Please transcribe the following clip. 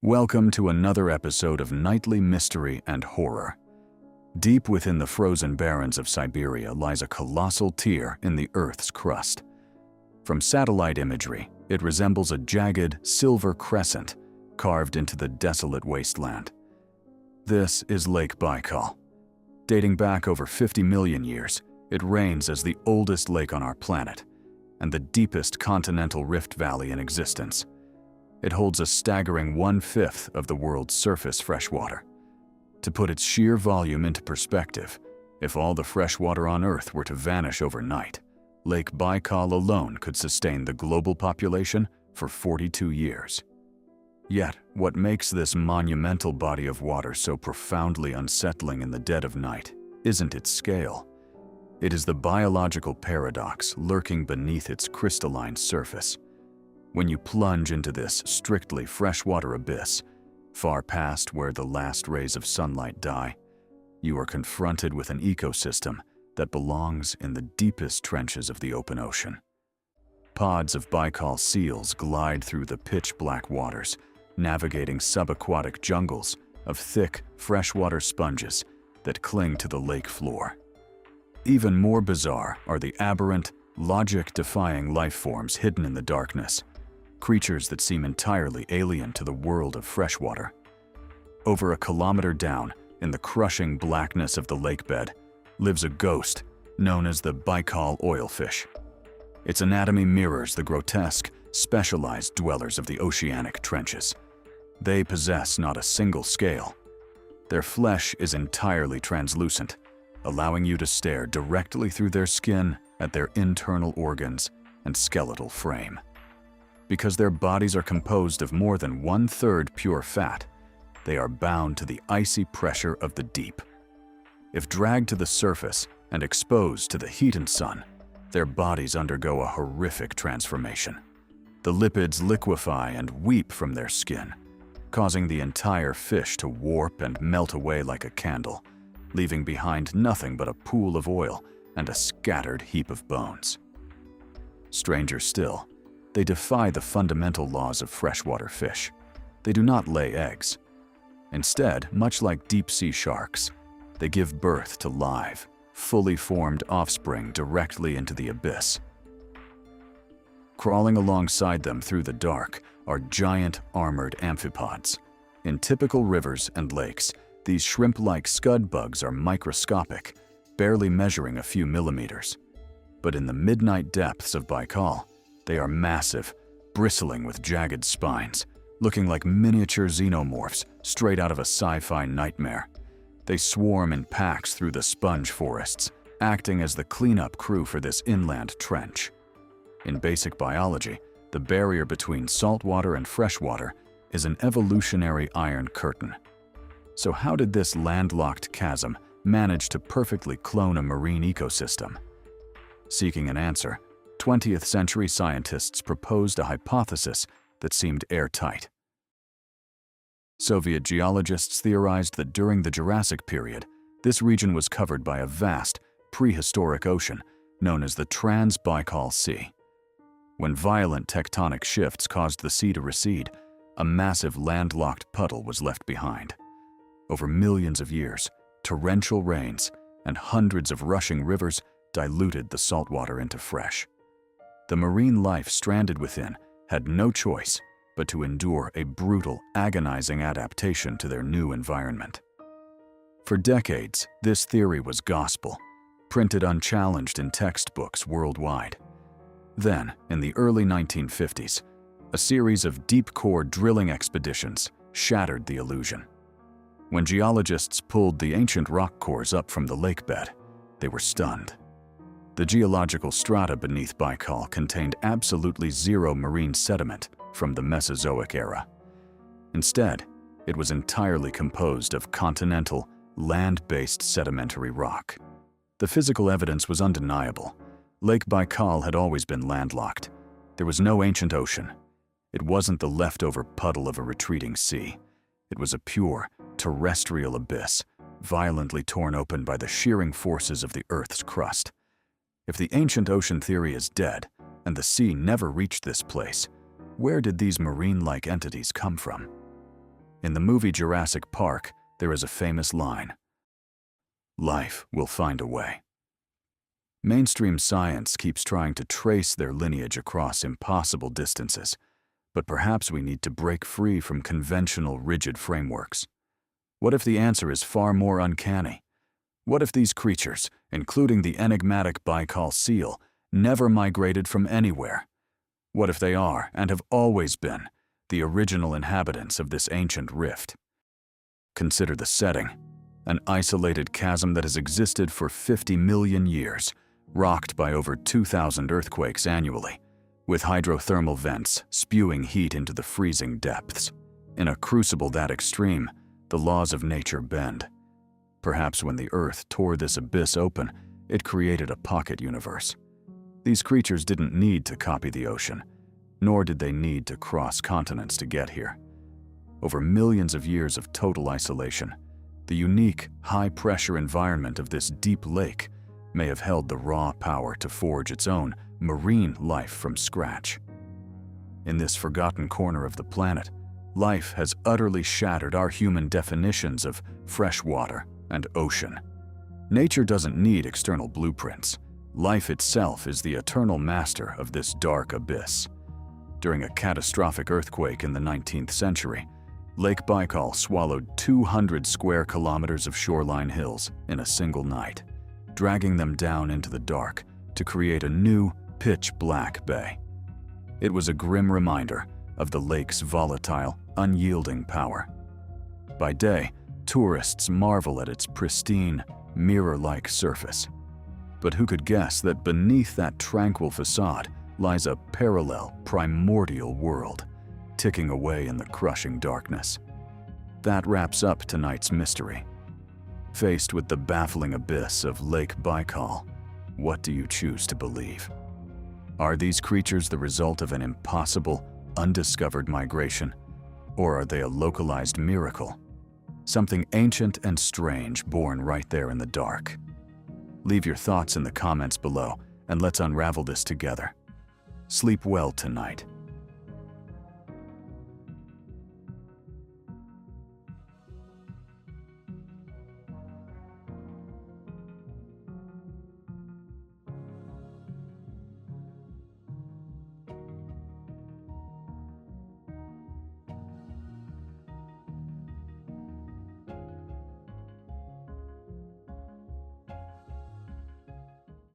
Welcome to another episode of Nightly Mystery and Horror. Deep within the frozen barrens of Siberia lies a colossal tear in the Earth's crust. From satellite imagery, it resembles a jagged, silver crescent carved into the desolate wasteland. This is Lake Baikal. Dating back over 50 million years, it reigns as the oldest lake on our planet and the deepest continental rift valley in existence. It holds a staggering 1/5 of the world's surface freshwater. To put its sheer volume into perspective, if all the freshwater on Earth were to vanish overnight, Lake Baikal alone could sustain the global population for 42 years. Yet, what makes this monumental body of water so profoundly unsettling in the dead of night isn't its scale. It is the biological paradox lurking beneath its crystalline surface. When you plunge into this strictly freshwater abyss, far past where the last rays of sunlight die, you are confronted with an ecosystem that belongs in the deepest trenches of the open ocean. Pods of Baikal seals glide through the pitch-black waters, navigating subaquatic jungles of thick, freshwater sponges that cling to the lake floor. Even more bizarre are the aberrant, logic-defying life forms hidden in the darkness, creatures that seem entirely alien to the world of freshwater. Over a kilometer down, in the crushing blackness of the lake bed, lives a ghost known as the Baikal oilfish. Its anatomy mirrors the grotesque, specialized dwellers of the oceanic trenches. They possess not a single scale. Their flesh is entirely translucent, allowing you to stare directly through their skin at their internal organs and skeletal frame. Because their bodies are composed of more than 1/3 pure fat, they are bound to the icy pressure of the deep. If dragged to the surface and exposed to the heat and sun, their bodies undergo a horrific transformation. The lipids liquefy and weep from their skin, causing the entire fish to warp and melt away like a candle, leaving behind nothing but a pool of oil and a scattered heap of bones. Stranger still, they defy the fundamental laws of freshwater fish. They do not lay eggs. Instead, much like deep-sea sharks, they give birth to live, fully formed offspring directly into the abyss. Crawling alongside them through the dark are giant armored amphipods. In typical rivers and lakes, these shrimp-like scud bugs are microscopic, barely measuring a few millimeters. But in the midnight depths of Baikal, they are massive, bristling with jagged spines, looking like miniature xenomorphs straight out of a sci-fi nightmare. They swarm in packs through the sponge forests, acting as the cleanup crew for this inland trench. In basic biology, the barrier between saltwater and freshwater is an evolutionary iron curtain. So how did this landlocked chasm manage to perfectly clone a marine ecosystem? Seeking an answer, 20th century scientists proposed a hypothesis that seemed airtight. Soviet geologists theorized that during the Jurassic period, this region was covered by a vast, prehistoric ocean known as the Trans-Baikal Sea. When violent tectonic shifts caused the sea to recede, a massive landlocked puddle was left behind. Over millions of years, torrential rains and hundreds of rushing rivers diluted the saltwater into fresh. The marine life stranded within had no choice but to endure a brutal, agonizing adaptation to their new environment. For decades, this theory was gospel, printed unchallenged in textbooks worldwide. Then, in the early 1950s, a series of deep-core drilling expeditions shattered the illusion. When geologists pulled the ancient rock cores up from the lake bed, they were stunned. The geological strata beneath Baikal contained absolutely zero marine sediment from the Mesozoic era. Instead, it was entirely composed of continental, land-based sedimentary rock. The physical evidence was undeniable. Lake Baikal had always been landlocked. There was no ancient ocean. It wasn't the leftover puddle of a retreating sea. It was a pure, terrestrial abyss, violently torn open by the shearing forces of the Earth's crust. If the ancient ocean theory is dead, and the sea never reached this place, where did these marine-like entities come from? In the movie Jurassic Park, there is a famous line: "Life will find a way." Mainstream science keeps trying to trace their lineage across impossible distances, but perhaps we need to break free from conventional, rigid frameworks. What if the answer is far more uncanny? What if these creatures, including the enigmatic Baikal seal, never migrated from anywhere? What if they are, and have always been, the original inhabitants of this ancient rift? Consider the setting: an isolated chasm that has existed for 50 million years, rocked by over 2,000 earthquakes annually, with hydrothermal vents spewing heat into the freezing depths. In a crucible that extreme, the laws of nature bend. Perhaps when the Earth tore this abyss open, it created a pocket universe. These creatures didn't need to copy the ocean, nor did they need to cross continents to get here. Over millions of years of total isolation, the unique, high-pressure environment of this deep lake may have held the raw power to forge its own marine life from scratch. In this forgotten corner of the planet, life has utterly shattered our human definitions of fresh water and ocean. Nature doesn't need external blueprints. Life itself is the eternal master of this dark abyss. During a catastrophic earthquake in the 19th century, Lake Baikal swallowed 200 square kilometers of shoreline hills in a single night, dragging them down into the dark to create a new, pitch-black bay. It was a grim reminder of the lake's volatile, unyielding power. By day, tourists marvel at its pristine, mirror-like surface. But who could guess that beneath that tranquil facade lies a parallel, primordial world, ticking away in the crushing darkness? That wraps up tonight's mystery. Faced with the baffling abyss of Lake Baikal, what do you choose to believe? Are these creatures the result of an impossible, undiscovered migration? Or are they a localized miracle? Something ancient and strange born right there in the dark? Leave your thoughts in the comments below, and let's unravel this together. Sleep well tonight.